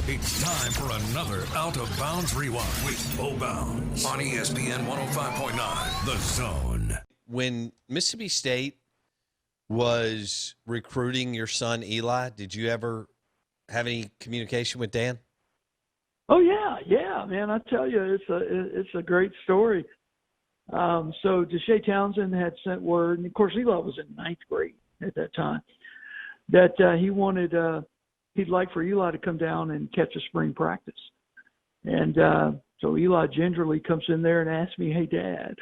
It's time for another Out of Bounds Rewind with Bo Bounds on ESPN 105.9, The Zone. When Mississippi State was recruiting your son Eli, did you ever have any communication with Dan? Oh yeah, man. I tell you, it's a great story. So Deshae Townsend had sent word, and of course Eli was in ninth grade at that time, that he'd like for Eli to come down and catch a spring practice. And so Eli gingerly comes in there and asks me, "Hey, Dad,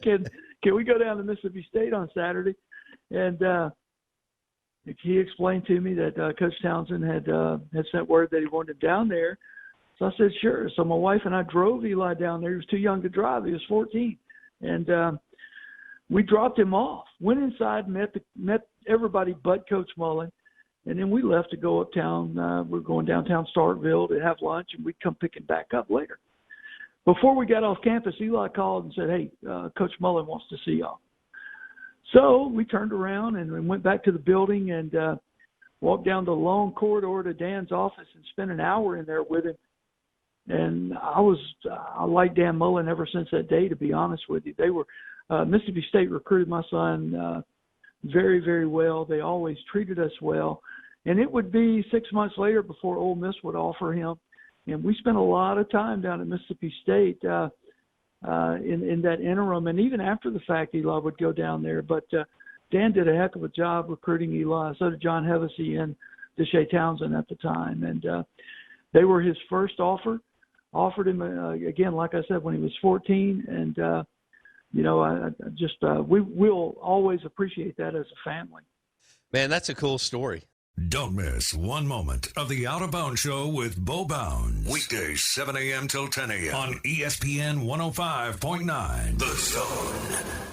can we go down to Mississippi State on Saturday?" And he explained to me that Coach Townsend had sent word that he wanted him down there. So I said, sure. So my wife and I drove Eli down there. He was too young to drive. He was 14. And we dropped him off, went inside, met everybody but Coach Mullen. And then we left to go uptown. We're going downtown Starkville to have lunch, and we'd come pick him back up later. Before we got off campus, Eli called and said, "Hey, Coach Mullen wants to see y'all." So we turned around and went back to the building and walked down the long corridor to Dan's office and spent an hour in there with him. And I liked Dan Mullen ever since that day, to be honest with you. They were Mississippi State recruited my son very, very well. They always treated us well. And it would be 6 months later before Ole Miss would offer him. And we spent a lot of time down at Mississippi State in that interim. And even after the fact, Eli would go down there. But Dan did a heck of a job recruiting Eli. So did John Hevesy and Deshae Townsend at the time. And they were his first offer. Offered him, again, like I said, when he was 14. And, we'll always appreciate that as a family. Man, that's a cool story. Don't miss one moment of the Out of Bounds Show with Bo Bounds. Weekdays, 7 a.m. till 10 a.m. on ESPN 105.9, The Zone.